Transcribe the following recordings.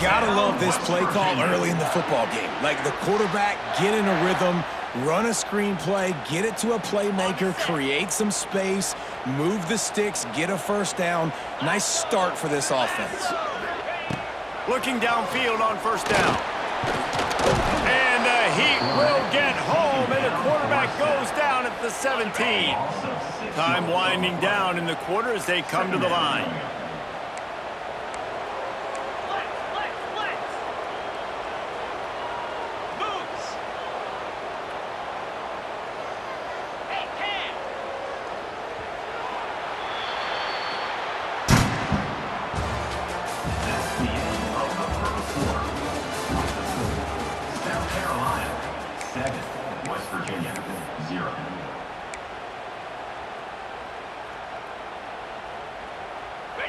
Gotta love this play call early in the football game. Like the quarterback, get in a rhythm, run a screen play, get it to a playmaker, create some space, move the sticks, get a first down. Nice start for this offense. Looking downfield on first down. And the Heat will get home, and the quarterback goes down at the 17. Time winding down in the quarter as they come to the line.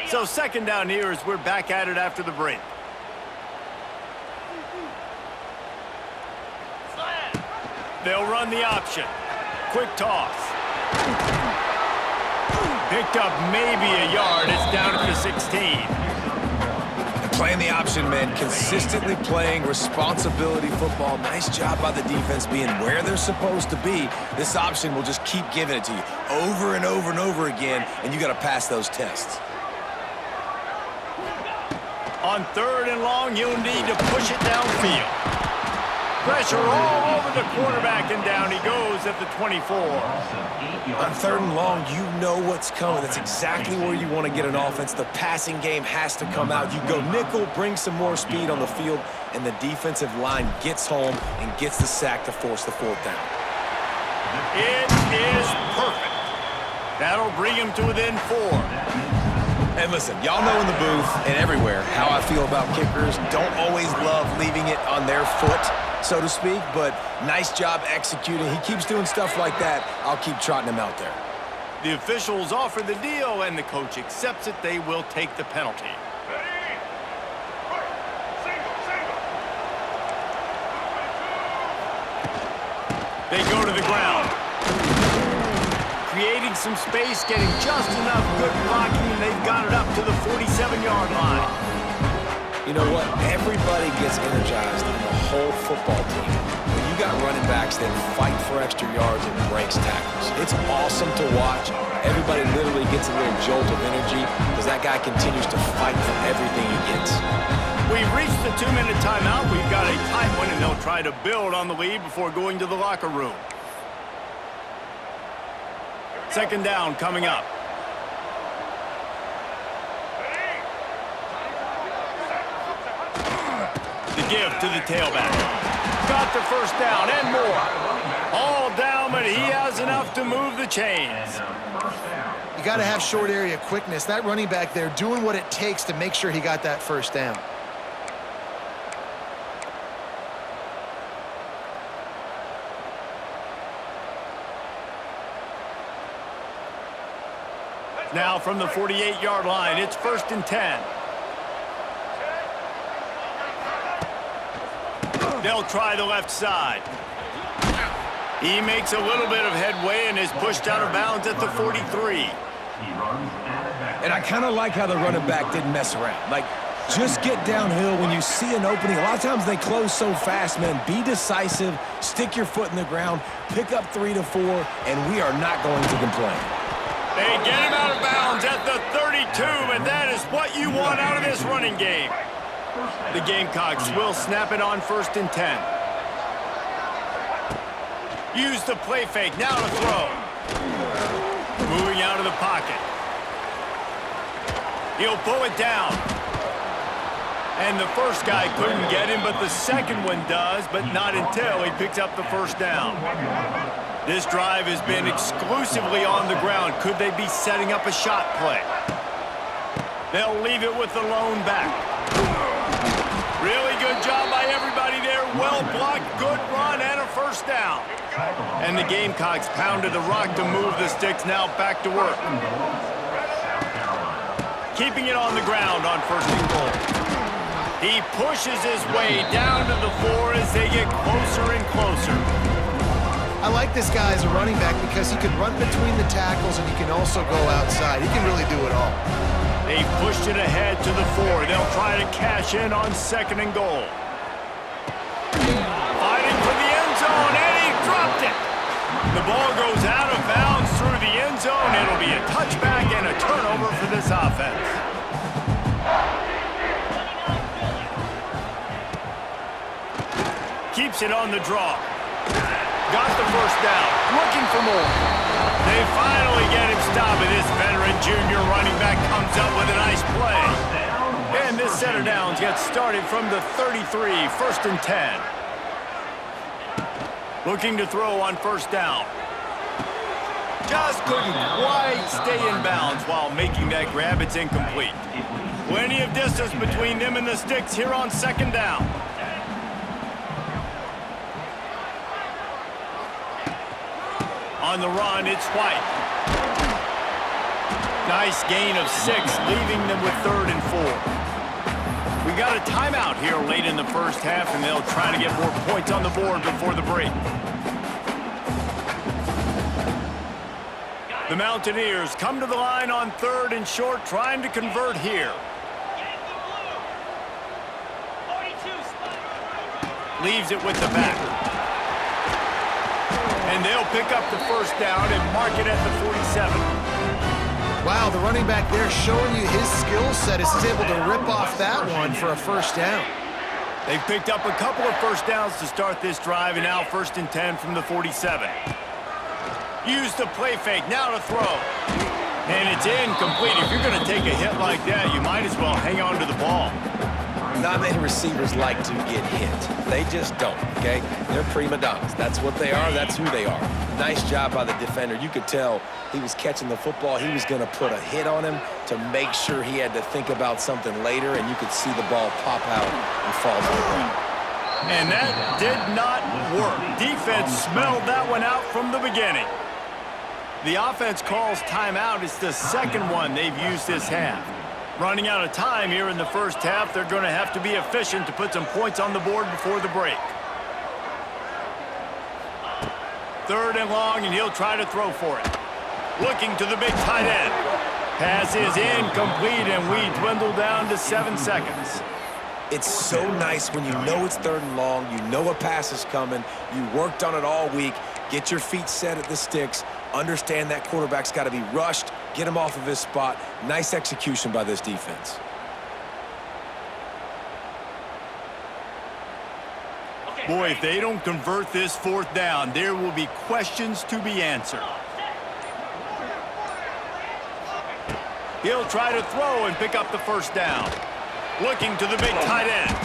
So second down here as we're back at it after the break. They'll run the option. Quick toss. Picked up maybe a yard. It's down at the 16. Playing the option, man. Consistently playing responsibility football. Nice job by the defense being where they're supposed to be. This option will just keep giving it to you over and over and over again, and you got to pass those tests. On third and long, you'll need to push it downfield. Pressure all over the quarterback, and down he goes at the 24. On third and long, you know what's coming. That's exactly where you want to get an offense. The passing game has to come out. You go nickel, bring some more speed on the field, and the defensive line gets home and gets the sack to force the fourth down. It is perfect. That'll bring him to within 4. And listen, y'all know in the booth and everywhere how I feel about kickers. Don't always love leaving it on their foot, so to speak, but nice job executing. He keeps doing stuff like that. I'll keep trotting him out there. The officials offer the deal, and the coach accepts it. They will take the penalty. They go to the ground. Creating some space, getting just enough good blocking, and they've got it up to the 47-yard line. You know what? Everybody gets energized in the whole football team. When you got running backs that fight for extra yards and breaks tackles. It's awesome to watch. Everybody literally gets a little jolt of energy because that guy continues to fight for everything he gets. We've reached the 2-minute timeout. We've got a tight one, and they'll try to build on the lead before going to the locker room. Second down coming up. The give to the tailback. Got the first down and more. All down, but he has enough to move the chains. You got to have short area quickness. That running back there doing what it takes to make sure he got that first down. Now from the 48-yard line, it's 1st and 10. They'll try the left side. He makes a little bit of headway and is pushed out of bounds at the 43. And I kind of like how the running back didn't mess around. Like, just get downhill when you see an opening. A lot of times they close so fast, man. Be decisive, stick your foot in the ground, pick up 3 to 4, and we are not going to complain. They get him out of bounds at the 32, and that is what you want out of this running game. The Gamecocks will snap it on 1st and 10. Use the play fake, now to throw. Moving out of the pocket. He'll pull it down. And the first guy couldn't get him, but the second one does, but not until he picks up the first down. This drive has been exclusively on the ground. Could they be setting up a shot play? They'll leave it with the lone back. Really good job by everybody there. Well blocked, good run, and a first down. And the Gamecocks pounded the rock to move the sticks. Now back to work. Keeping it on the ground on 1st and goal. He pushes his way down to the 4 as they get closer and closer. I like this guy as a running back because he can run between the tackles and he can also go outside. He can really do it all. They've pushed it ahead to the 4. They'll try to cash in on 2nd and goal. Fighting for the end zone, and he dropped it. The ball goes out of bounds through the end zone. It'll be a touchback and a turnover for this offense. Keeps it on the draw. Got the first down. Looking for more. They finally get him stopped, and this veteran junior running back comes up with a nice play. And this set of downs gets started from the 33, 1st and 10. Looking to throw on 1st down. Just couldn't quite stay in bounds while making that grab. It's incomplete. Plenty of distance between them and the sticks here on 2nd down. On the run, it's White. Nice gain of 6, leaving them with 3rd and 4. We got a timeout here late in the first half, and they'll try to get more points on the board before the break. The Mountaineers come to the line on 3rd and short, trying to convert here. Leaves it with the back. And they'll pick up the 1st down and mark it at the 47. Wow, the running back there showing you his skill set as he's able to rip off that one for a 1st down. They've picked up a couple of 1st downs to start this drive, and now 1st and 10 from the 47. Use the play fake, now to throw. And it's incomplete. If you're going to take a hit like that, you might as well hang on to the ball. Not many receivers like to get hit. They just don't, okay? They're prima donnas. That's what they are. That's who they are. Nice job by the defender. You could tell he was catching the football. He was going to put a hit on him to make sure he had to think about something later, and you could see the ball pop out and fall to the ground. And that did not work. Defense smelled that one out from the beginning. The offense calls timeout. It's the 2nd one they've used this half. Running out of time here in the first half, they're going to have to be efficient to put some points on the board before the break. 3rd and long, and he'll try to throw for it. Looking to the big tight end. Pass is incomplete, and we dwindle down to 7 seconds. It's so nice when you know it's 3rd and long, you know a pass is coming, you worked on it all week, get your feet set at the sticks, understand that quarterback's got to be rushed, get him off of his spot. Nice execution by this defense. Boy, if they don't convert this 4th down, there will be questions to be answered. He'll try to throw and pick up the 1st down. Looking to the big tight end.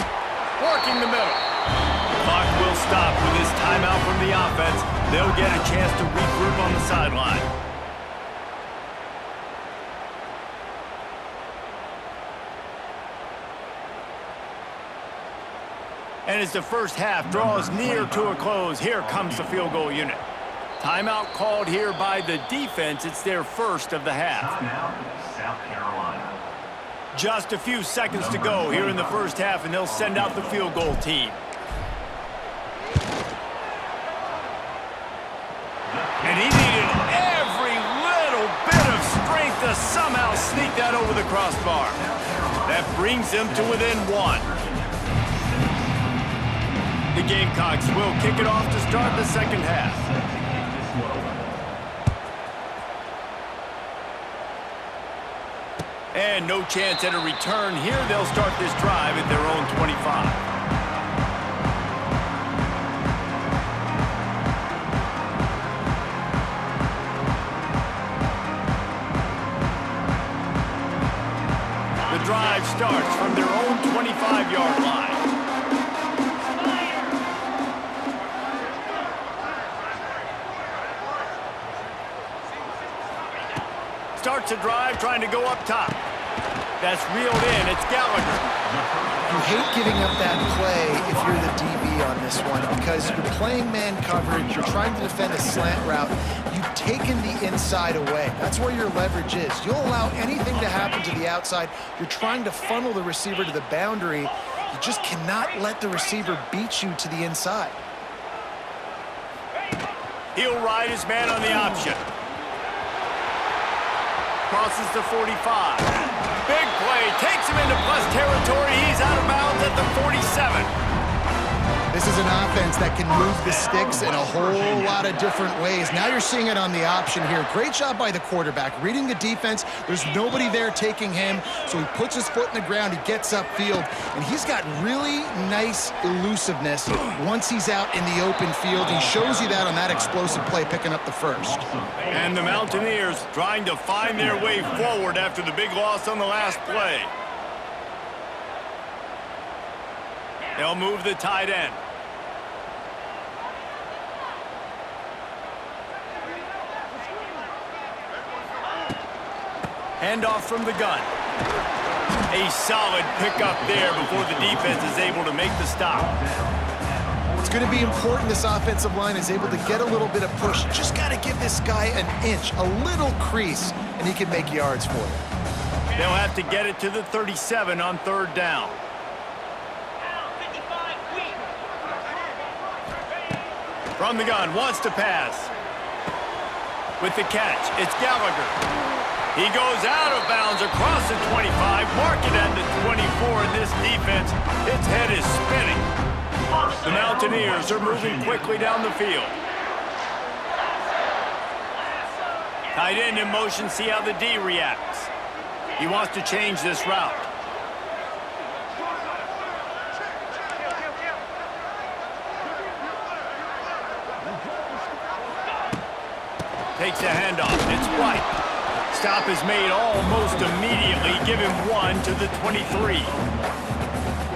Working the middle. The clock will stop with this timeout from the offense. They'll get a chance to regroup on the sideline. And as the first half draws near to a close, here comes the field goal unit. Timeout called here by the defense. It's their 1st of the half. South Carolina. Just a few seconds to go here in the first half, and they'll send out the field goal team. And he needed every little bit of strength to somehow sneak that over the crossbar. That brings them to within 1. The Gamecocks will kick it off to start the 2nd half. And no chance at a return here. They'll start this drive at their own 25. The drive starts from their own 25-yard line. Starts a drive trying to go up top. That's reeled in. It's Gallagher. You hate giving up that play if you're the DB on this one because you're playing man coverage. You're trying to defend a slant route. You've taken the inside away. That's where your leverage is. You'll allow anything to happen to the outside. You're trying to funnel the receiver to the boundary. You just cannot let the receiver beat you to the inside. He'll ride his man on the option. Crosses the 45. Big play. Takes him into plus territory. He's out of bounds at the 47. This is an offense that can move the sticks in a whole lot of different ways. Now you're seeing it on the option here. Great job by the quarterback. Reading the defense, there's nobody there taking him, so he puts his foot in the ground, he gets upfield, and he's got really nice elusiveness once he's out in the open field. He shows you that on that explosive play, picking up the first. And the Mountaineers trying to find their way forward after the big loss on the last play. They'll move the tight end. Handoff from the gun. A solid pickup there before the defense is able to make the stop. It's going to be important this offensive line is able to get a little bit of push. Just got to give this guy an inch, a little crease, and he can make yards for you. They'll have to get it to the 37 on third down. From the gun, wants to pass. With the catch, it's Gallagher. He goes out of bounds across the 25, mark it at the 24, and this defense, its head is spinning. The Mountaineers are moving quickly down the field. Tight end in motion, see how the D reacts. He wants to change this route. Takes a handoff, it's White. Stop is made almost immediately. Give him one to the 23.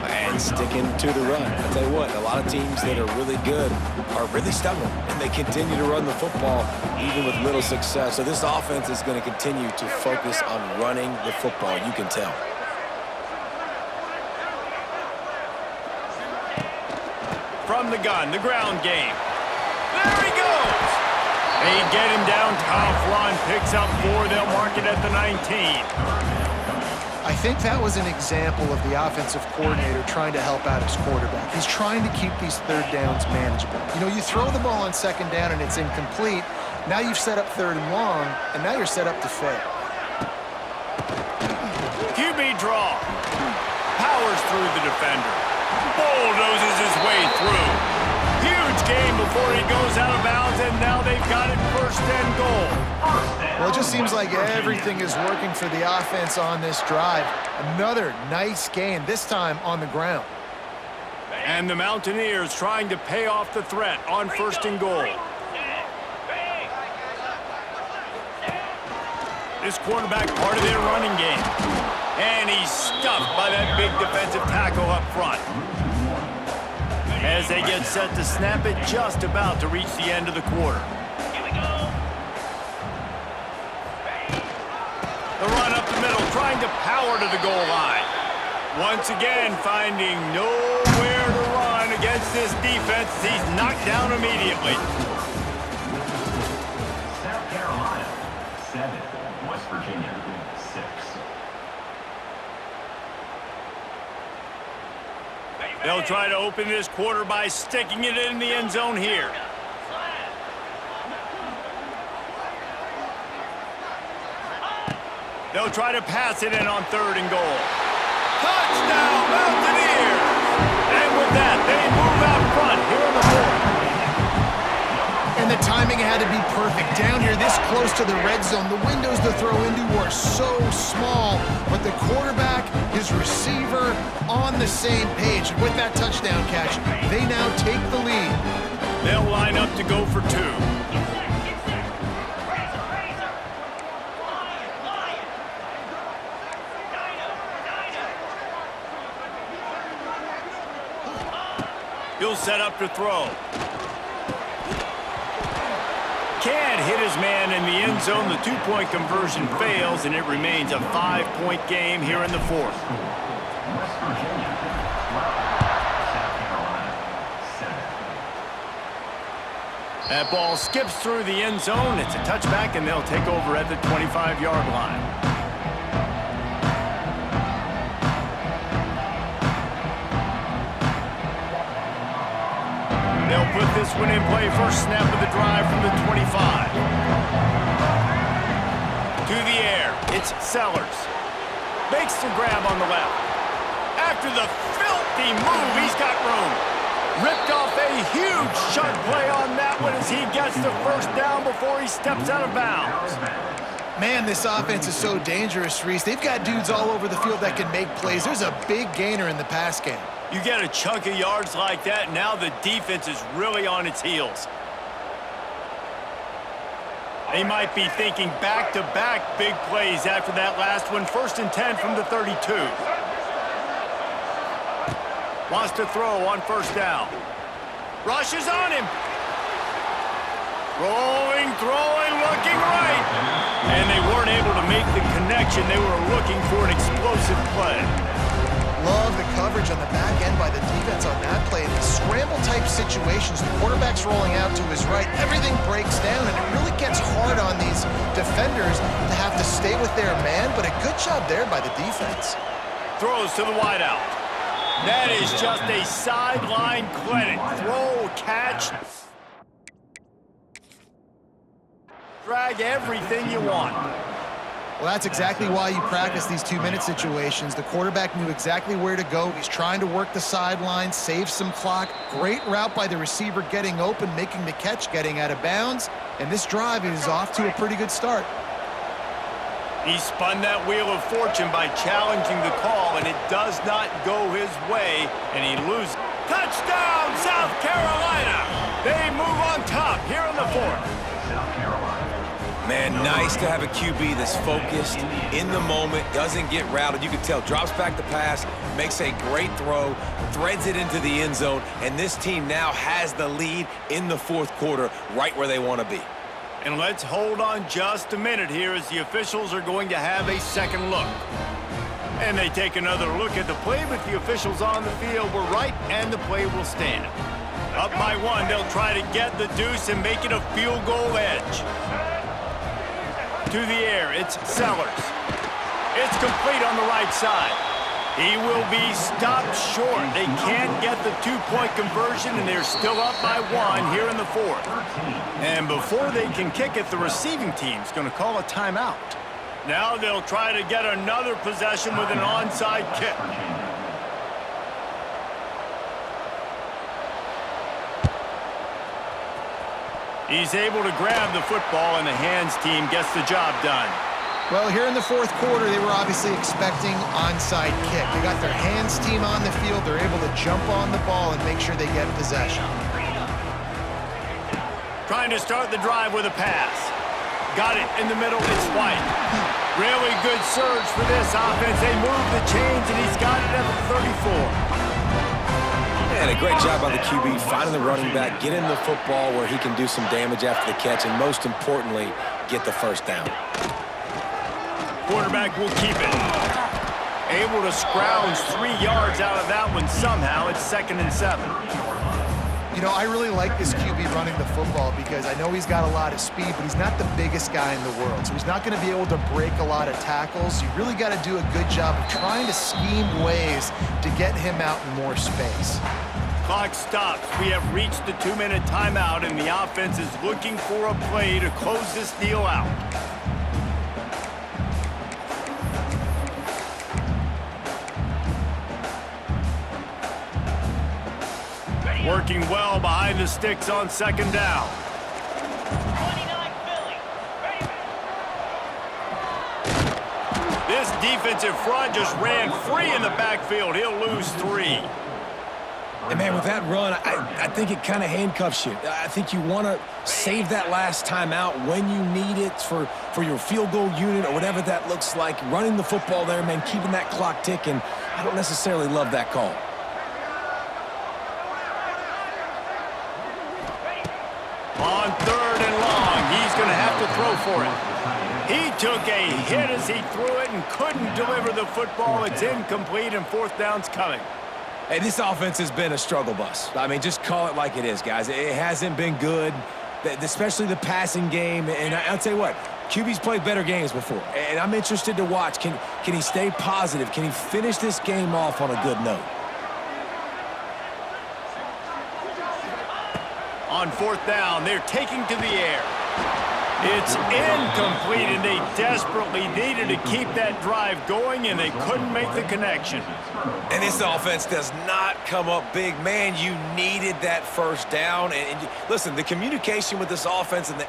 And sticking to the run. I'll tell you what, a lot of teams that are really good are really stubborn, and they continue to run the football even with little success. So this offense is going to continue to focus on running the football. You can tell. From the gun, the ground game. There he goes. They get him down. Coughlin picks up 4. They'll mark it at the 19. I think that was an example of the offensive coordinator trying to help out his quarterback. He's trying to keep these third downs manageable. You know, you throw the ball on second down and it's incomplete. Now you've set up third and long, and now you're set up to fail. QB draw. Powers through the defender. Bulldozes his way through. Huge game before he goes out of bounds, and now they've got it first and goal. Well, it just seems like everything is working for the offense on this drive. Another nice gain, this time on the ground. And the Mountaineers trying to pay off the threat on first and goal. This quarterback part of their running game. And he's stuffed by that big defensive tackle up front. As they get set to snap it, just about to reach the end of the quarter. The run up the middle, trying to power to the goal line. Once again, finding nowhere to run against this defense. He's knocked down immediately. South Carolina, 7. West Virginia, 6. They'll try to open this quarter by sticking it in the end zone here. They'll try to pass it in on third and goal. Touchdown, Mountaineers! And with that, they move out front here in the fourth. And the timing had to be perfect. Down here, this close to the red zone, the windows to throw into are so small, but the quarterback, his receiver, on the same page. And with that touchdown catch, they now take the lead. They'll line up to go for 2. He'll set up to throw. Can't hit his man in the end zone. The 2-point conversion fails, and it remains a 5-point game here in the fourth. West Virginia, 12. South Carolina, 7. That ball skips through the end zone. It's a touchback, and they'll take over at the 25-yard line. They'll put this one in play. First snap of the drive from the 25. To the air. It's Sellers. Makes the grab on the left. After the filthy move, he's got room. Ripped off a huge sharp play on that one as he gets the first down before he steps out of bounds. Man, this offense is so dangerous, Reese. They've got dudes all over the field that can make plays. There's a big gainer in the pass game. You get a chunk of yards like that, now the defense is really on its heels. They might be thinking back-to-back big plays after that last one. 1st and 10 from the 32. Wants to throw on 1st down. Rushes on him. Rolling, throwing, looking right. And they weren't able to make the connection. They were looking for an explosive play. Love the coverage on the back end by the defense on that play. In these scramble-type situations, the quarterback's rolling out to his right. Everything breaks down, and it really gets hard on these defenders to have to stay with their man, but a good job there by the defense. Throws to the wideout. That is just a sideline credit. Throw, catch. Drag everything you want. Well, that's exactly why you practice these 2-minute situations. The quarterback knew exactly where to go. He's trying to work the sideline, save some clock. Great route by the receiver getting open, making the catch, getting out of bounds. And this drive is off to a pretty good start. He spun that wheel of fortune by challenging the call, and it does not go his way, and he loses. Touchdown, South Carolina! They move on top here in the 4th. South Carolina. Man, nice to have a QB that's focused, in the moment, doesn't get routed. You can tell, drops back the pass, makes a great throw, threads it into the end zone, and this team now has the lead in the 4th quarter, right where they want to be. And let's hold on just a minute here as the officials are going to have a second look. And they take another look at the play, but the officials on the field were right, and the play will stand. Up by 1, they'll try to get the deuce and make it a field goal edge. To the air, it's Sellers. It's complete on the right side. He will be stopped short. They can't get the 2-point conversion, and they're still up by 1 here in the 4th. And before they can kick it, the receiving team's going to call a timeout. Now they'll try to get another possession with an onside kick. He's able to grab the football, and the hands team gets the job done. Well, here in the 4th quarter, they were obviously expecting onside kick. They got their hands team on the field. They're able to jump on the ball and make sure they get possession. Trying to start the drive with a pass. Got it in the middle. It's White. Really good surge for this offense. They move the chains, and he's got it at the 34. And a great job by the QB finding the running back, getting the football where he can do some damage after the catch, and most importantly, get the 1st down. Quarterback will keep it. Able to scrounge 3 yards out of that one somehow. It's 2nd and 7. You know, I really like this QB running the football because I know he's got a lot of speed, but he's not the biggest guy in the world. So he's not going to be able to break a lot of tackles. You really got to do a good job of trying to scheme ways to get him out in more space. Clock stops. We have reached the 2-minute timeout, and the offense is looking for a play to close this deal out. Working well behind the sticks on 2nd down. 29 Philly. This defensive front just ran free in the backfield. He'll lose 3. And, man, with that run, I think it kind of handcuffs you. I think you want to save that last time out when you need it for your field goal unit or whatever that looks like. Running the football there, man, keeping that clock ticking. I don't necessarily love that call. On 3rd and long, he's going to have to throw for it. He took a hit as he threw it and couldn't deliver the football. It's incomplete, and 4th down's coming. Hey, this offense has been a struggle bus. I mean, just call it like it is, guys. It hasn't been good, especially the passing game. And I'll tell you what, QB's played better games before. And I'm interested to watch. Can he stay positive? Can he finish this game off on a good note? On 4th down, they're taking to the air. It's incomplete, and they desperately needed to keep that drive going, and they couldn't make the connection. And this offense does not come up big. Man, you needed that first down. And listen, the communication with this offense and the...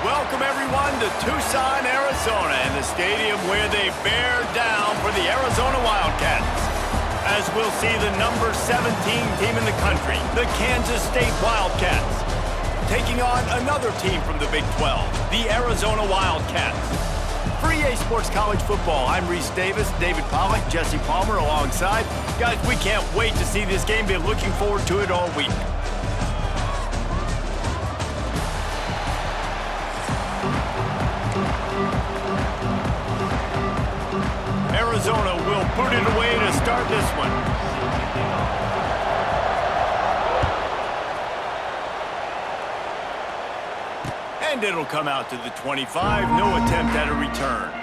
Welcome, everyone, to Tucson, Arizona, and the stadium where they bear down for the Arizona Wildcats. As we'll see the number 17 team in the country, the Kansas State Wildcats, taking on another team from the Big 12, the Arizona Wildcats. For EA Sports College Football, I'm Reese Davis, David Pollack, Jesse Palmer alongside. Guys, we can't wait to see this game. Been looking forward to it all week. Arizona will boot it away to start this one. And it'll come out to the 25. No attempt at a return.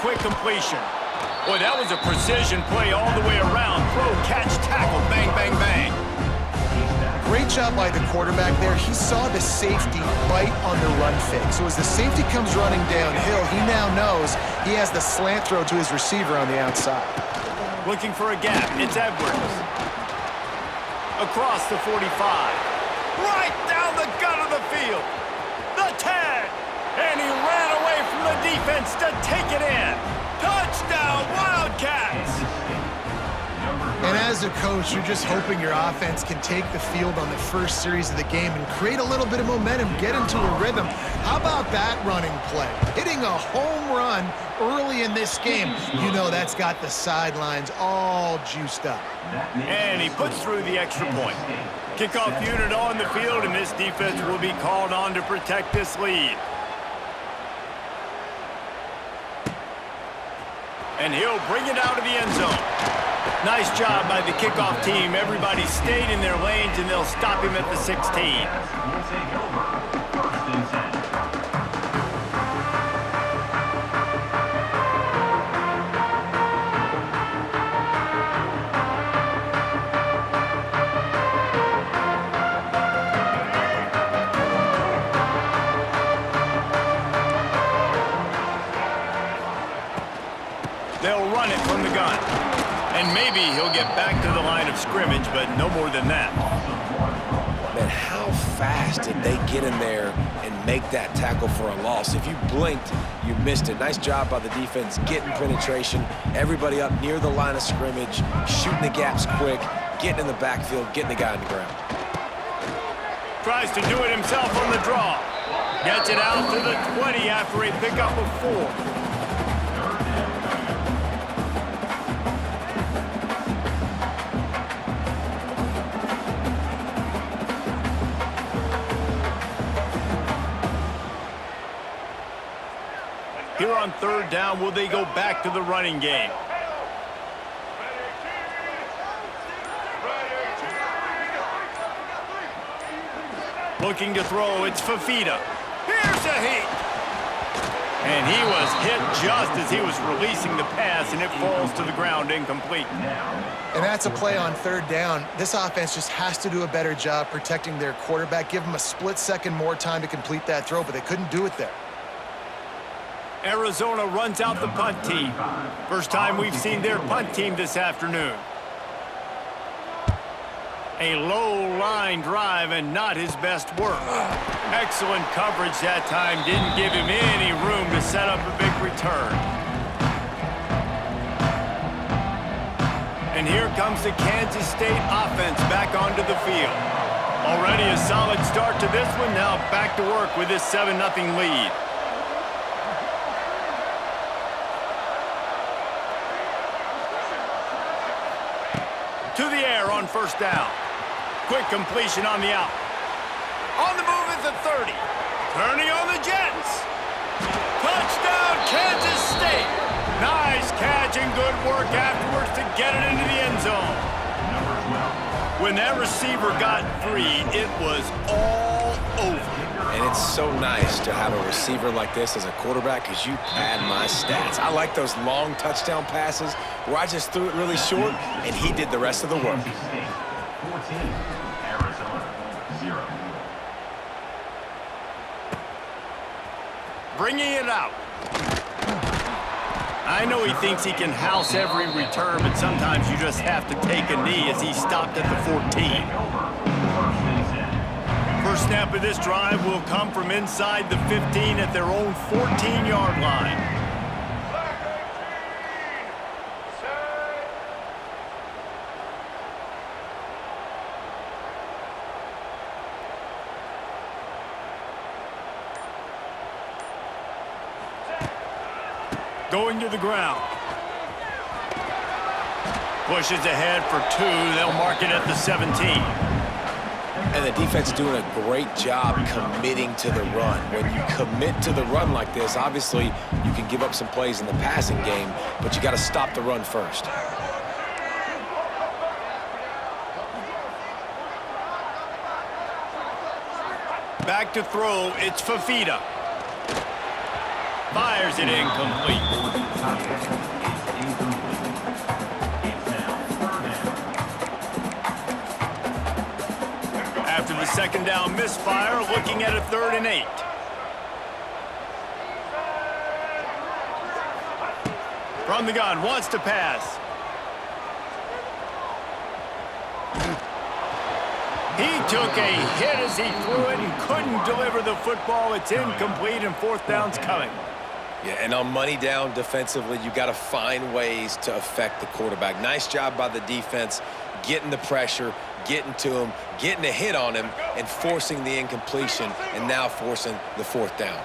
Quick completion. Boy, that was a precision play all the way around. Throw, catch, tackle, bang, bang, bang. great job by the quarterback there. He saw the safety bite on the run fake. So as the safety comes running downhill, he now knows he has the slant throw to his receiver on the outside. Looking for a gap. It's Edwards. Across the 45. Right down the gut of the field. The tag. And he ran away from the defense to take it in. Touchdown, Wildcats! And as a coach, you're just hoping your offense can take the field on the first series of the game and create a little bit of momentum, get into a rhythm. How about that running play? Hitting a home run early in this game. You know that's got the sidelines all juiced up. And he puts through the extra point. Kickoff unit on the field, and this defense will be called on to protect this lead. And he'll bring it out of the end zone. Nice job by the kickoff team. Everybody stayed in their lanes, and they'll stop him at the 16. Will take over. First and 10. They'll run it from the gun. And maybe he'll get back to the line of scrimmage, but no more than that. Man, how fast did they get in there and make that tackle for a loss? If you blinked, you missed it. Nice job by the defense getting penetration. Everybody up near the line of scrimmage, shooting the gaps quick, getting in the backfield, getting the guy on the ground. Tries to do it himself on the draw. Gets it out to the 20 after a pickup of 4. Here on third down, will they go back to the running game? Looking to throw, it's Fafita. Here's a heat. And he was hit just as he was releasing the pass, and it falls to the ground incomplete. And that's a play on third down. This offense just has to do a better job protecting their quarterback. Give him a split second more time to complete that throw, but they couldn't do it there. Arizona runs out the punt team. First time we've seen their punt team this afternoon. A low line drive and not his best work. Excellent coverage that time. Didn't give him any room to set up a big return. And here comes the Kansas State offense back onto the field. Already a solid start to this one. Now back to work with this 7-0 lead. To the air on first down. Quick completion on the out. On the move at the 30. Turning on the Jets. Touchdown, Kansas State. Nice catch and good work afterwards to get it into the end zone. When that receiver got free, it was all over. And it's so nice to have a receiver like this as a quarterback because you pad my stats. I like those long touchdown passes where I just threw it really short and he did the rest of the work. 14, Arizona 0. Bringing it out. I know he thinks he can house every return, but sometimes you just have to take a knee as he stopped at the 14. First snap of this drive will come from inside the 15 at their own 14-yard line. Going to the ground. Pushes ahead for 2. They'll mark it at the 17. And the defense doing a great job committing to the run. When you commit to the run like this, obviously you can give up some plays in the passing game, but you got to stop the run first. Back to throw, it's Fafita. Fires it incomplete. second down misfire, looking at a 3rd and 8. From the gun, wants to pass. He took a hit as he threw it and couldn't deliver the football. It's incomplete, and 4th down's coming. Yeah, and on money down defensively, you got to find ways to affect the quarterback. Nice job by the defense, getting the pressure, getting to him, getting a hit on him, and forcing the incompletion, and now forcing the 4th down.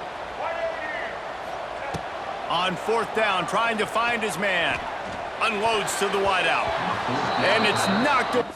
On 4th down, trying to find his man. Unloads to the wideout. And it's knocked away.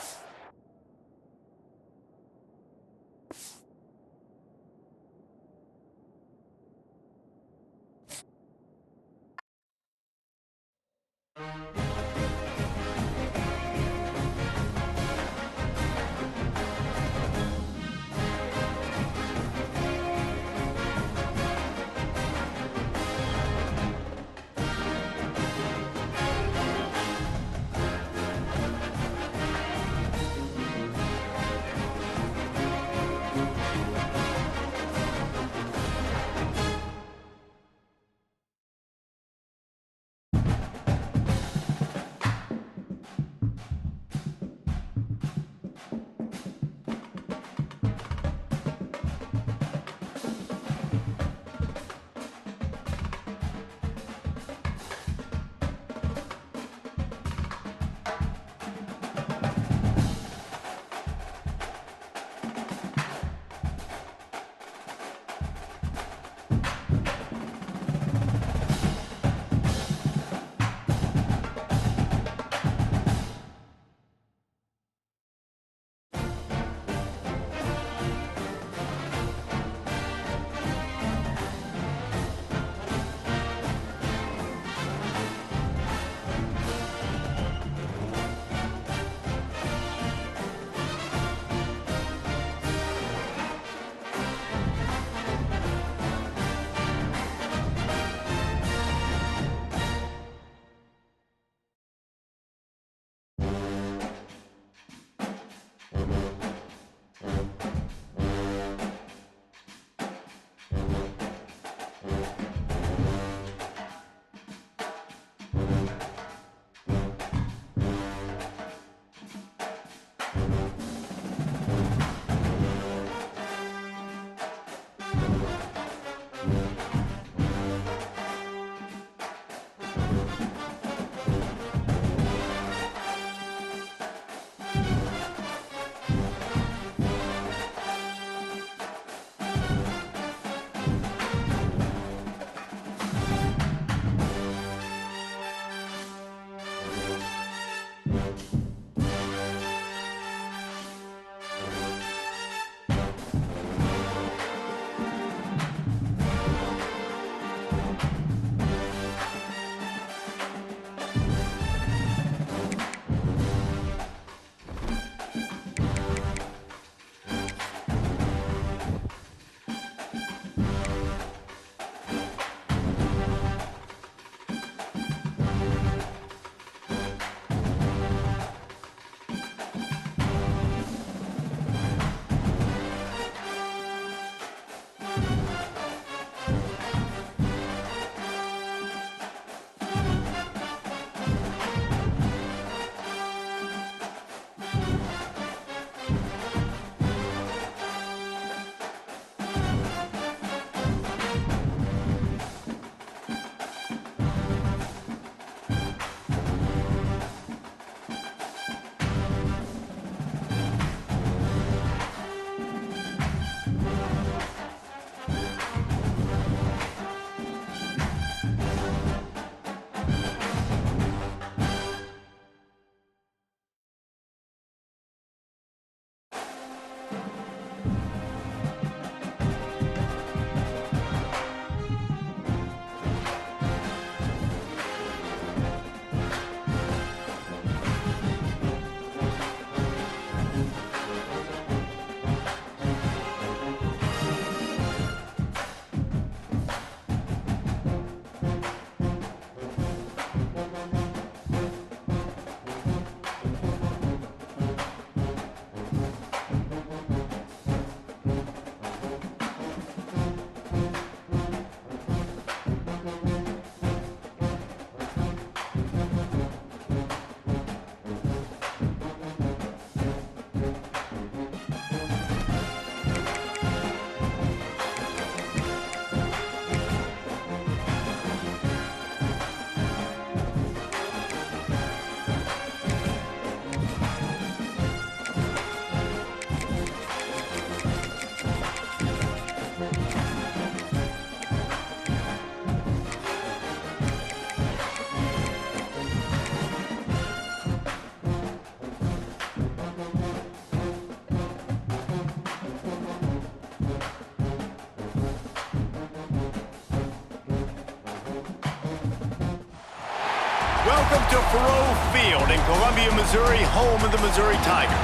Welcome to Faurot Field in Columbia, Missouri, home of the Missouri Tigers.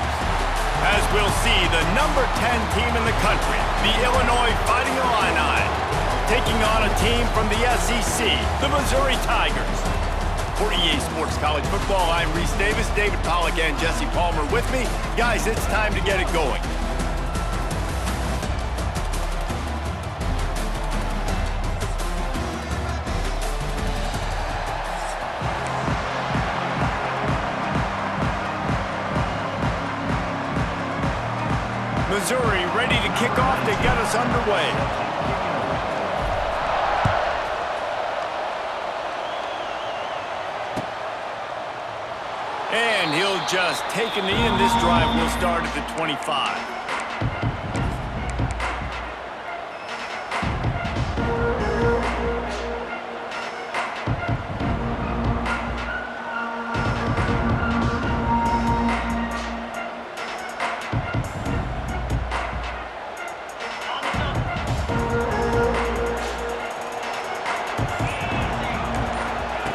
As we'll see, the number 10 team in the country, the Illinois Fighting Illini, taking on a team from the SEC, the Missouri Tigers. For EA Sports College Football, I'm Reese Davis, David Pollack, and Jesse Palmer with me. Guys, it's time to get it going. Missouri ready to kick off to get us underway. And he'll just take a knee, and this drive will start at the 25.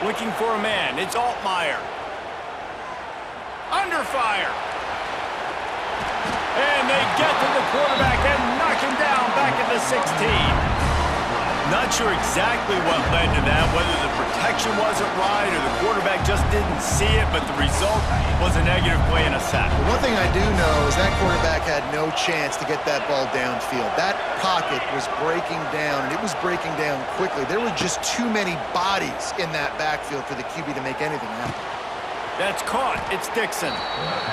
Looking for a man, it's Altmaier. Under fire. And they get to the quarterback and knock him down back at the 16. Not sure exactly what led to that, whether the protection wasn't right or the quarterback just didn't see it, but the result was a negative play and a sack. One thing I do know is that quarterback had no chance to get that ball downfield. That pocket was breaking down, and it was breaking down quickly. There were just too many bodies in that backfield for the QB to make anything happen. That's caught. It's Dixon.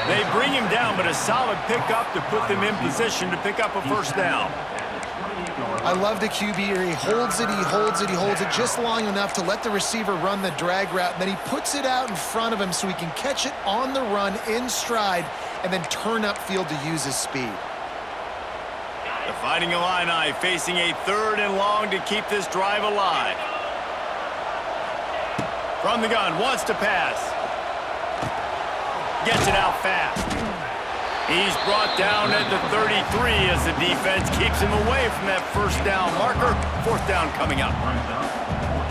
They bring him down, but a solid pickup to put them in position to pick up a first down. I love the QB here. He holds it, he holds it, he holds it just long enough to let the receiver run the drag route, and then he puts it out in front of him so he can catch it on the run in stride and then turn upfield to use his speed. The Fighting Illini facing a 3rd and long to keep this drive alive. From the gun, wants to pass. Gets it out fast. He's brought down at the 33 as the defense keeps him away from that first down marker. 4th down coming up.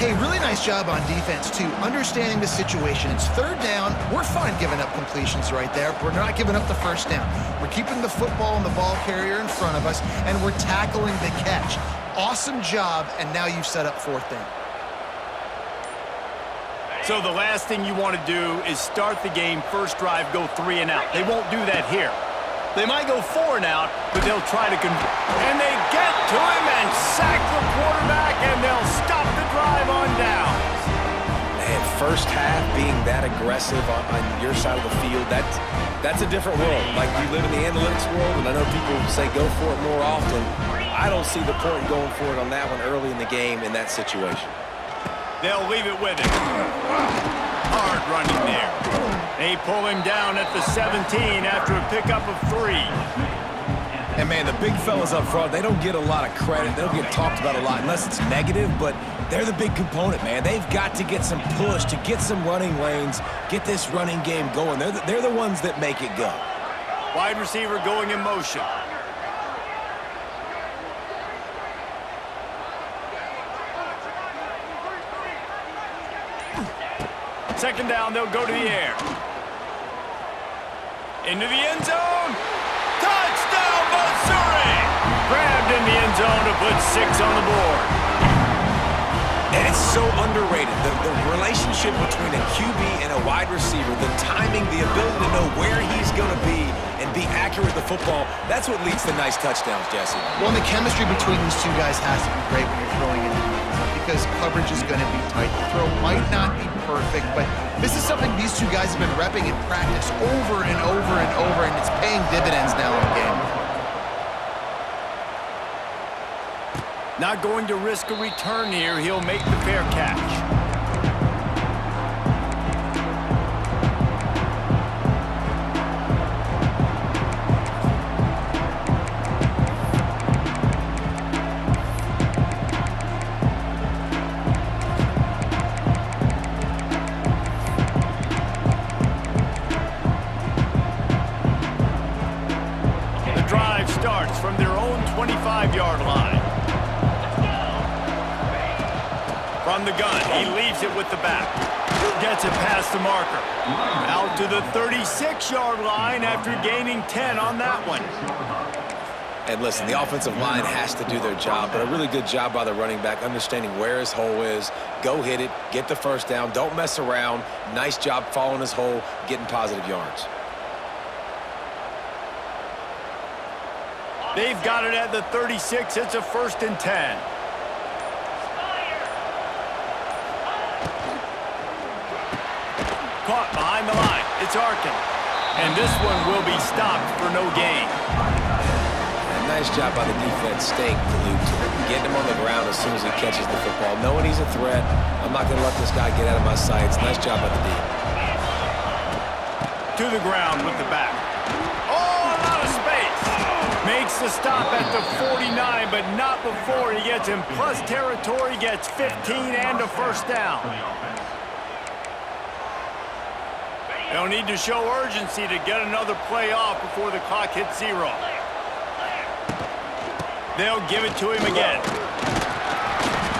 Hey, really nice job on defense, too. Understanding the situation. It's 3rd down. We're fine giving up completions right there. We're not giving up the first down. We're keeping the football and the ball carrier in front of us, and we're tackling the catch. Awesome job, and now you've set up 4th down. So the last thing you want to do is start the game, first drive, go 3 and out. They won't do that here. They might go 4 and out, but they'll try to convert. And they get to him and sack the quarterback, and they'll stop the drive on downs. Man, first half being that aggressive on your side of the field, that's a different world. Like, we live in the analytics world, and I know people say go for it more often. I don't see the point in going for it on that one early in the game in that situation. They'll leave it with him. Hard running there. They pull him down at the 17 after a pickup of 3. And, man, the big fellas up front, they don't get a lot of credit. They don't get talked about a lot unless it's negative, but they're the big component, man. They've got to get some push, to get some running lanes, get this running game going. They're the ones that make it go. Wide receiver going in motion. Second down, they'll go to the air. Into the end zone. Touchdown, Missouri! Grabbed in the end zone to put 6 on the board. And it's so underrated. The relationship between a QB and a wide receiver, the timing, the ability to know where he's going to be and be accurate with the football, that's what leads to nice touchdowns, Jesse. Well, the chemistry between these two guys has to be great when you're throwing into the end zone because coverage is going to be tight. The throw might not be perfect, but this is something these two guys have been repping in practice over and over and over, and it's paying dividends now in the game. Not going to risk a return here. He'll make the fair catch. The drive starts from their own 25-yard line. From the gun, he leaves it with the back. Gets it past the marker. Out to the 36-yard line after gaining 10 on that one. And listen, the offensive line has to do their job, but a really good job by the running back understanding where his hole is. Go hit it, get the first down, don't mess around. Nice job following his hole, getting positive yards. They've got it at the 36. It's a 1st and 10. Caught behind the line. It's Arkin. And this one will be stopped for no gain. And nice job by the defense staying glued to it, getting him on the ground as soon as he catches the football. Knowing he's a threat, I'm not going to let this guy get out of my sights. Nice job by the D. To the ground with the back. Oh, a lot of space. Makes the stop at the 49, but not before he gets in plus territory, gets 15 and a 1st down. They'll need to show urgency to get another play off before the clock hits 0. They'll give it to him again.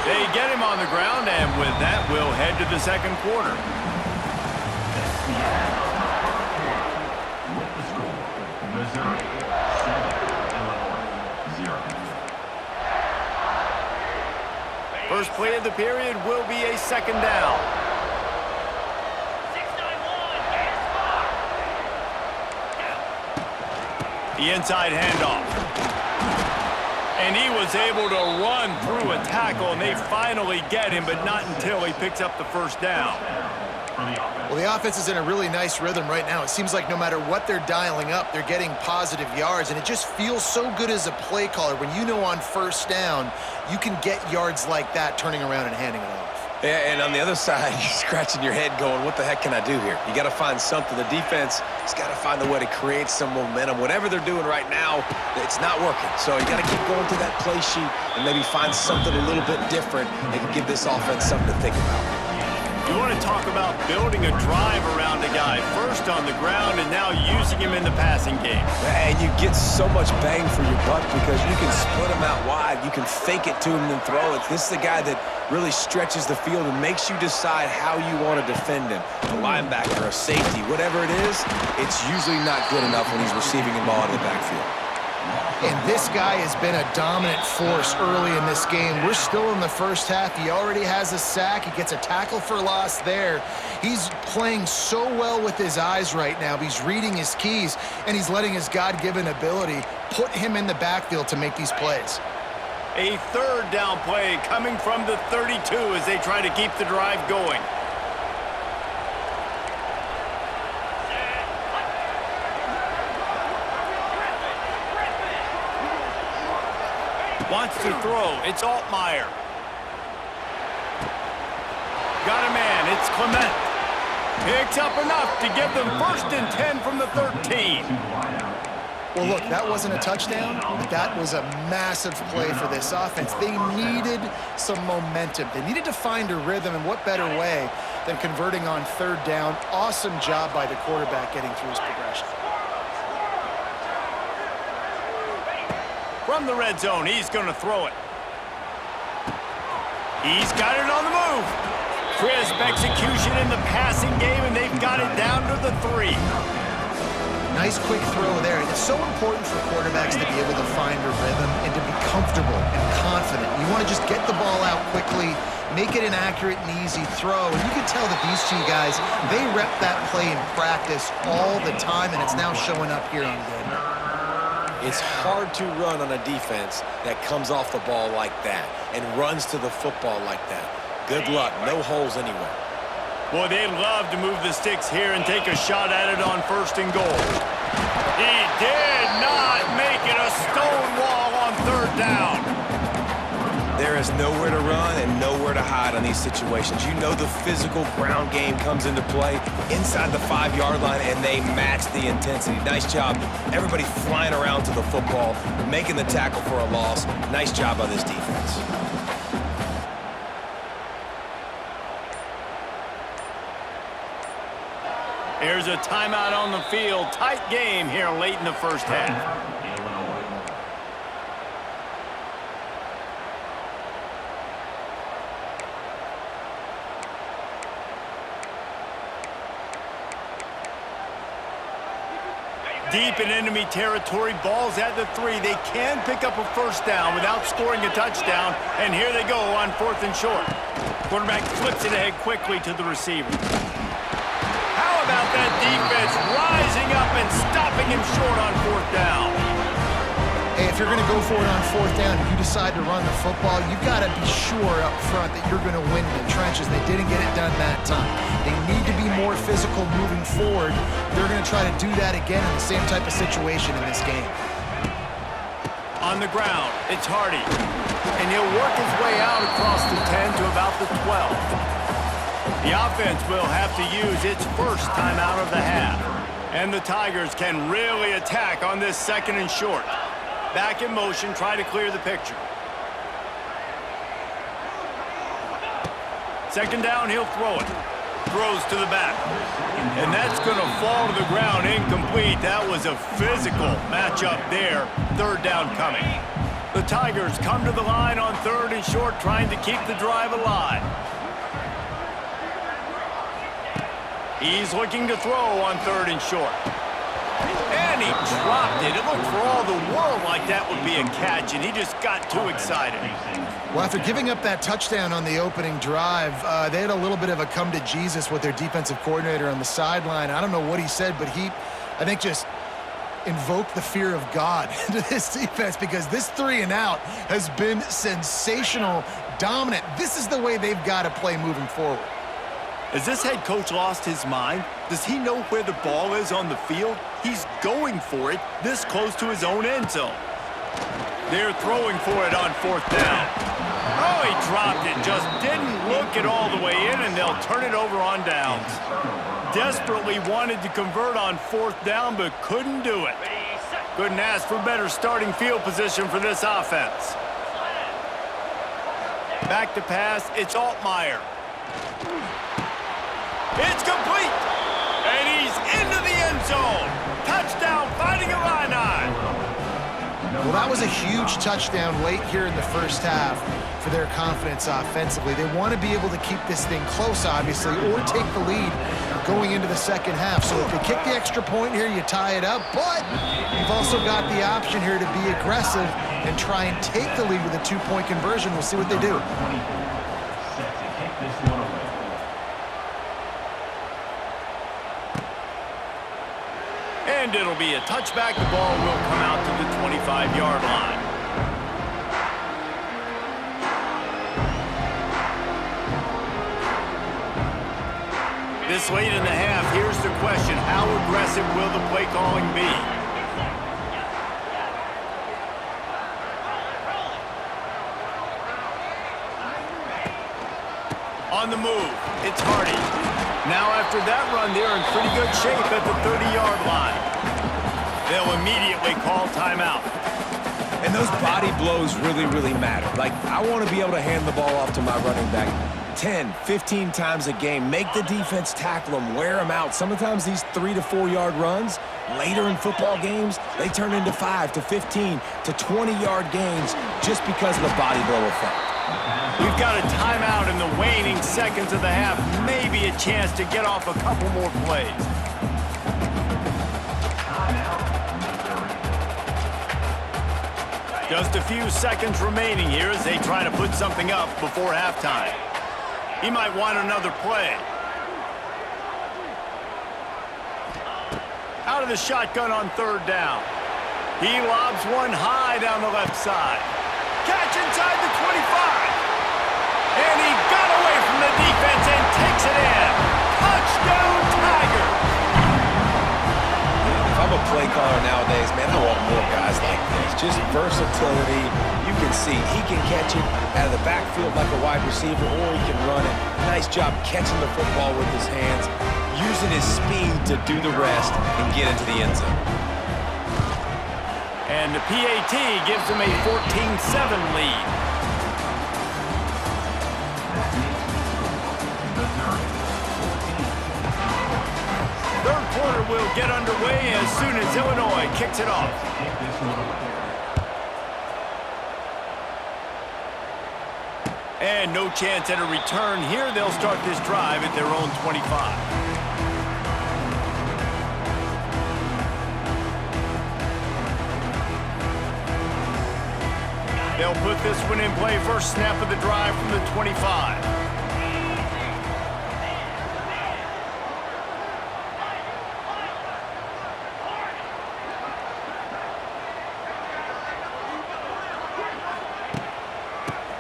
They get him on the ground, and with that, we'll head to the 2nd quarter. With the score, Missouri 7, Illinois 0. First play of the period will be a 2nd down. The inside handoff. And he was able to run through a tackle, and they finally get him, but not until he picks up the 1st down. Well, the offense is in a really nice rhythm right now. It seems like no matter what they're dialing up, they're getting positive yards, and it just feels so good as a play caller when you know on 1st down you can get yards like that turning around and handing it off. Yeah, and on the other side, you're scratching your head going, what the heck can I do here? You got to find something. The defense has got to find a way to create some momentum. Whatever they're doing right now, it's not working. So you got to keep going to that play sheet and maybe find something a little bit different that can give this offense something to think about. You want to talk about building a drive around a guy, first on the ground and now using him in the passing game. And you get so much bang for your buck because you can split him out wide. You can fake it to him and throw it. This is the guy that really stretches the field and makes you decide how you want to defend him. A linebacker, a safety, whatever it is, it's usually not good enough when he's receiving the ball in the backfield. And this guy has been a dominant force early in this game. We're still in the 1st half. He already has a sack. He gets a tackle for loss there. He's playing so well with his eyes right now. He's reading his keys, and he's letting his God-given ability put him in the backfield to make these plays. A 3rd down play coming from the 32 as they try to keep the drive going. Wants to throw. It's Altmaier. Got a man. It's Clement. Picks up enough to give them 1st and 10 from the 13. Well, look, that wasn't a touchdown, but that was a massive play for this offense. They needed some momentum. They needed to find a rhythm, and what better way than converting on 3rd down. Awesome job by the quarterback getting through his progression. From the red zone, he's going to throw it. He's got it on the move. Crisp execution in the passing game, and they've got it down to the 3. Nice quick throw there. And it's so important for quarterbacks to be able to find a rhythm and to be comfortable and confident. You want to just get the ball out quickly, make it an accurate and easy throw. And you can tell that these two guys, they rep that play in practice all the time, and it's now showing up here on game day. It's hard to run on a defense that comes off the ball like that and runs to the football like that. Good luck. No holes anywhere. Boy, they'd love to move the sticks here and take a shot at it on 1st and goal. He did not make it a stone wall on 3rd down. There is nowhere to run and nowhere to hide on these situations. You know the physical ground game comes into play inside the 5-yard line, and they match the intensity. Nice job. Everybody flying around to the football, making the tackle for a loss. Nice job by this defense. Here's a timeout on the field. Tight game here late in the 1st half. deep in enemy territory. Ball's at the 3. They can pick up a first down without scoring a touchdown. And here they go on 4th and short. Quarterback flips it ahead quickly to the receiver. How about that defense rising up and stopping him short on 4th down? Hey, if you're going to go for it on 4th down and you decide to run the football, you've got to be sure up front that you're going to win in the trenches. They didn't get it done that time. They need to be more physical moving forward. They're going to try to do that again in the same type of situation in this game. On the ground, it's Hardy. And he'll work his way out across the 10 to about the 12. The offense will have to use its first timeout of the half. And the Tigers can really attack on this 2nd and short. Back in motion, try to clear the picture. 2nd down, he'll throw it. Throws to the back. And that's going to fall to the ground incomplete. That was a physical matchup there. 3rd down coming. The Tigers come to the line on 3rd and short, trying to keep the drive alive. He's looking to throw on 3rd and short. And he dropped it. It looked for all the world like that would be a catch, and he just got too excited. Well, after giving up that touchdown on the opening drive, they had a little bit of a come to Jesus with their defensive coordinator on the sideline. I don't know what he said, but he, I think, just invoked the fear of God into this defense, because this 3 and out has been sensational, dominant. This is the way they've got to play moving forward. Has this head coach lost his mind? Does he know where the ball is on the field? He's going for it this close to his own end zone. They're throwing for it on 4th down. Oh, he dropped it. Just didn't look it all the way in, and they'll turn it over on downs. Desperately wanted to convert on 4th down, but couldn't do it. Couldn't ask for better starting field position for this offense. Back to pass, it's Altmaier. It's complete, and he's into the end zone. Touchdown, Fighting Illini. Well, that was a huge touchdown late here in the first half for their confidence offensively. They want to be able to keep this thing close, obviously, or take the lead going into the 2nd half. So if they kick the extra point here, you tie it up, but you've also got the option here to be aggressive and try and take the lead with a 2-point conversion. We'll see what they do. And it'll be a touchback. The ball will come out to the 25-yard line. This late in the half, here's the question. How aggressive will the play calling be? On the move, it's Hardy. Now after that run, they're in pretty good shape at the 30-yard line. They'll immediately call timeout. And those body blows really, really matter. Like, I want to be able to hand the ball off to my running back 10, 15 times a game. Make the defense tackle them, wear them out. Sometimes these 3 to 4 yard runs, later in football games, they turn into 5 to 15 to 20-yard gains just because of the body blow effect. We've got a timeout in the waning seconds of the half. Maybe a chance to get off a couple more plays. Just a few seconds remaining here as they try to put something up before halftime. He might want another play. Out of the shotgun on 3rd down. He lobs one high down the left side. Catch inside the 25. And he got away from the defense and takes it in. Touchdown, Tigers. If I'm a play caller nowadays, man, I want more guys like this. Just versatility. You can see he can catch it out of the backfield like a wide receiver, or he can run it. Nice job catching the football with his hands, using his speed to do the rest and get into the end zone. And the PAT gives them a 14-7 lead. Third quarter will get underway as soon as Illinois kicks it off. And no chance at a return here. They'll start this drive at their own 25. They'll put this one in play first snap of the drive from the 25.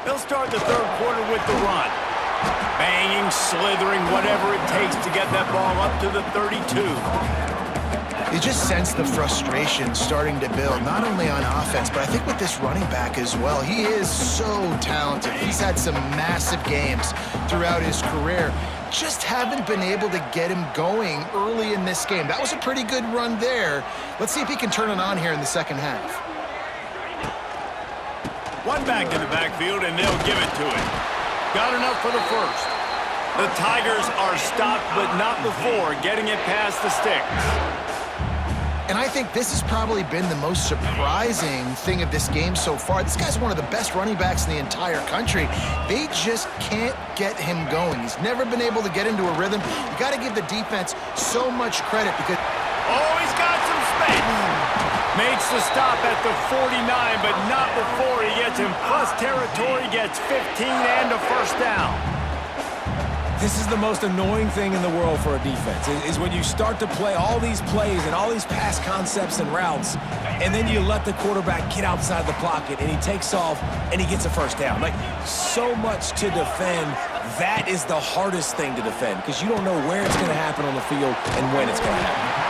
They'll start the third quarter with the run. Banging, slithering, whatever it takes to get that ball up to the 32. You just sense the frustration starting to build, not only on offense, but I think with this running back as well. He is so talented. He's had some massive games throughout his career. Just haven't been able to get him going early in this game. That was a pretty good run there. Let's see if he can turn it on here in the second half. One back to the backfield, and they'll give it to him. Got enough for the first. The Tigers are stopped, but not before getting it past the sticks. And I think this has probably been the most surprising thing of this game so far. This guy's one of the best running backs in the entire country. They just can't get him going. He's never been able to get into a rhythm. You got to give the defense so much credit because... Oh, he's got some space. Makes the stop at the 49, but not before he gets in plus territory, gets 15 and a first down. This is the most annoying thing in the world for a defense, is when you start to play all these plays and all these pass concepts and routes, and then you let the quarterback get outside the pocket, and he takes off, and he gets a first down. Like, so much to defend. That is the hardest thing to defend, because you don't know where it's going to happen on the field and when it's going to happen.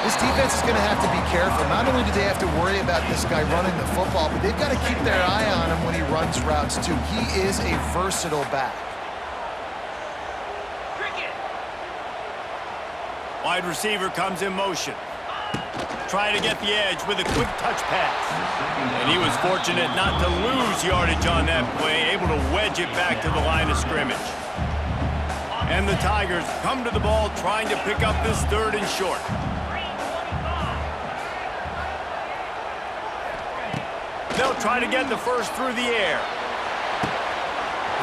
This defense is going to have to be careful. Not only do they have to worry about this guy running the football, but they've got to keep their eye on him when he runs routes, too. He is a versatile back. Wide receiver comes in motion. Trying to get the edge with a quick touch pass. And he was fortunate not to lose yardage on that play, able to wedge it back to the line of scrimmage. And the Tigers come to the ball trying to pick up this third and short. They'll try to get the first through the air.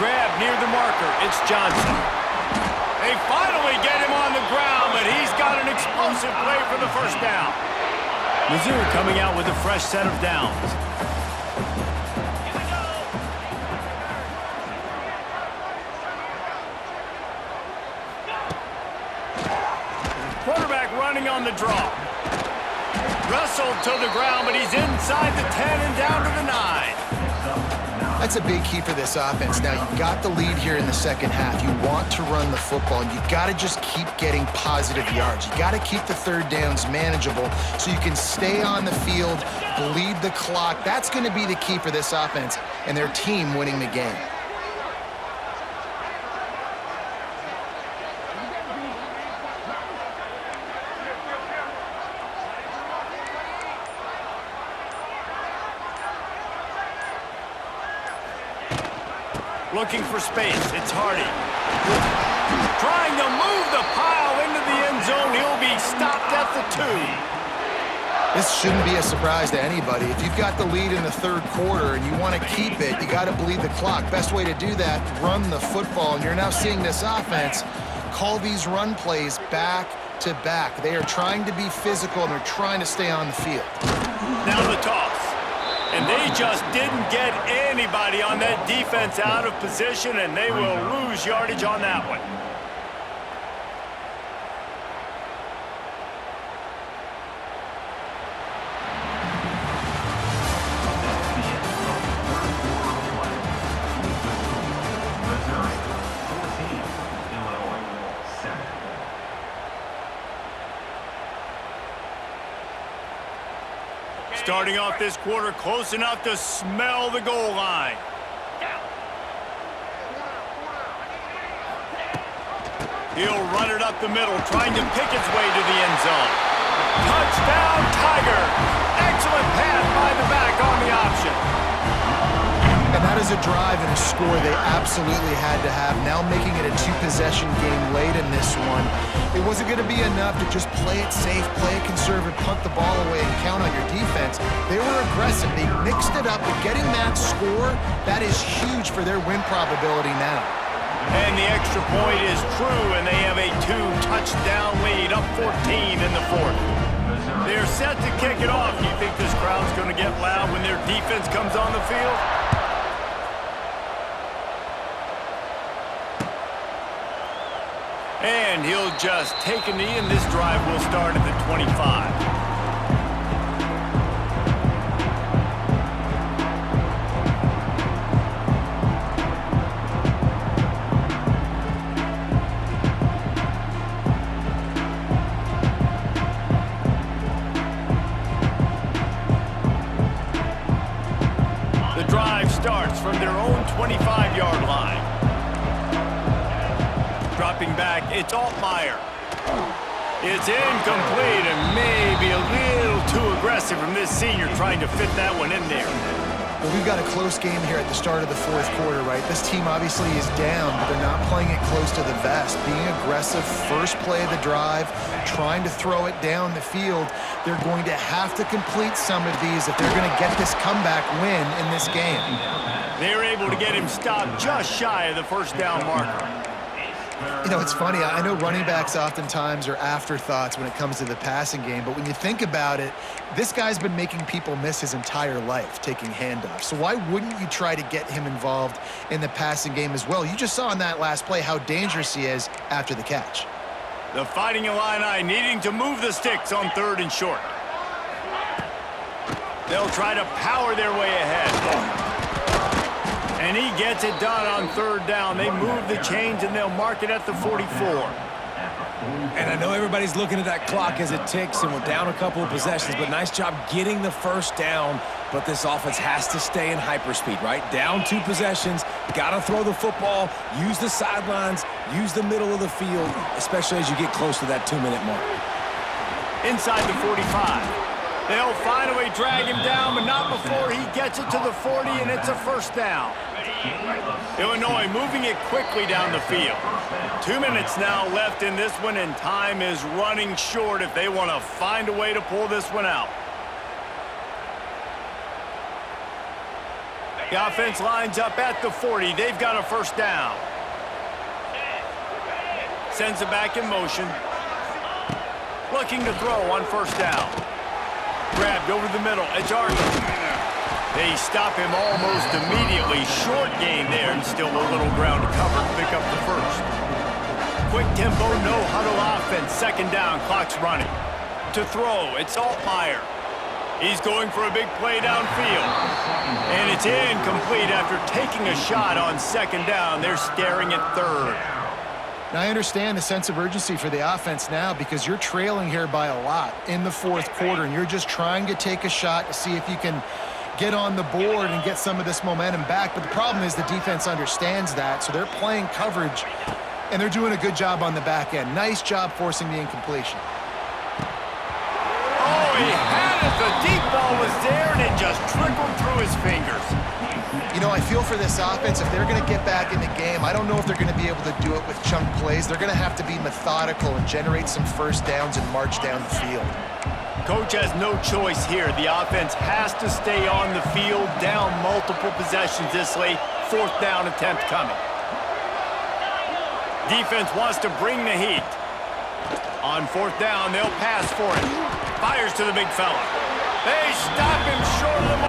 Grab near the marker. It's Johnson. They finally get him on the ground, but he's got an explosive play for the first down. Missouri coming out with a fresh set of downs. Quarterback running on the draw. Wrestled to the ground, but he's inside the 10 and down to the 9. That's a big key for this offense. Now, you've got the lead here in the second half. You want to run the football. You've got to just keep getting positive yards. You got to keep the third downs manageable so you can stay on the field, bleed the clock. That's going to be the key for this offense and their team winning the game. Looking for space. It's Hardy. Trying to move the pile into the end zone. He'll be stopped at the 2. This shouldn't be a surprise to anybody. If you've got the lead in the third quarter and you want to keep it, you got to bleed the clock. Best way to do that, run the football. And you're now seeing this offense call these run plays back to back. They are trying to be physical and they're trying to stay on the field. Now the toss. And they just didn't get anybody on that defense out of position, and they will lose yardage on that one. Starting off this quarter close enough to smell the goal line. He'll run it up the middle, trying to pick its way to the end zone. Touchdown, Tiger! Excellent pass by the back on the option. And that is a drive and a score they absolutely had to have. Now making it a two-possession game late in this one. It wasn't going to be enough to just play it safe, play it conservative, punt the ball away, and count on your defense. They were aggressive. They mixed it up, but getting that score, that is huge for their win probability now. And the extra point is true, and they have a 2-touchdown lead, up 14 in the fourth. They're set to kick it off. Do you think this crowd's going to get loud when their defense comes on the field? And he'll just take a knee, and this drive will start at the 25. The drive starts from their own 25-yard line. Dropping back, it's Altmaier. It's incomplete and maybe a little too aggressive from this senior trying to fit that one in there. Well, we've got a close game here at the start of the fourth quarter, right? This team obviously is down, but they're not playing it close to the vest. Being aggressive, first play of the drive, trying to throw it down the field. They're going to have to complete some of these if they're going to get this comeback win in this game. They're able to get him stopped just shy of the first down marker. You know, it's funny. I know running backs oftentimes are afterthoughts when it comes to the passing game, but when you think about it, this guy's been making people miss his entire life taking handoffs. So why wouldn't you try to get him involved in the passing game as well? You just saw in that last play how dangerous he is after the catch. The Fighting Illini needing to move the sticks on 3rd and short. They'll try to power their way ahead. And he gets it done on 3rd down. They move the chains, and they'll mark it at the 44. And I know everybody's looking at that clock as it ticks, and we're down a couple of possessions, but nice job getting the first down. But this offense has to stay in hyperspeed, right? Down 2 possessions, got to throw the football, use the sidelines, use the middle of the field, especially as you get close to that 2-minute mark. Inside the 45. They'll find a way, drag him down, but not before he gets it to the 40, and it's a first down. Illinois moving it quickly down the field. 2 minutes now left in this one, and time is running short if they want to find a way to pull this one out. The offense lines up at the 40. They've got a first down. Sends it back in motion. Looking to throw on first down. Grabbed over the middle. It's Arthur. They stop him almost immediately. Short gain there, and still a little ground to cover to pick up the first. Quick tempo, no huddle offense. 2nd down, clock's running. To throw, it's Altmaier. He's going for a big play downfield. And it's incomplete after taking a shot on 2nd down. They're staring at 3rd. Now, I understand the sense of urgency for the offense now because you're trailing here by a lot in the fourth quarter, and you're just trying to take a shot to see if you can get on the board and get some of this momentum back. But the problem is the defense understands that, so they're playing coverage, and they're doing a good job on the back end. Nice job forcing the incompletion. Oh, he had it. The deep ball was there, and it just trickled through his fingers. You know, I feel for this offense, if they're going to get back in the game, I don't know if they're going to be able to do it with chunk plays. They're going to have to be methodical and generate some first downs and march down the field. Coach has no choice here. The offense has to stay on the field, down multiple possessions this late. 4th down attempt coming. Defense wants to bring the heat. On 4th down, they'll pass for it. Fires to the big fella. They stop him short of the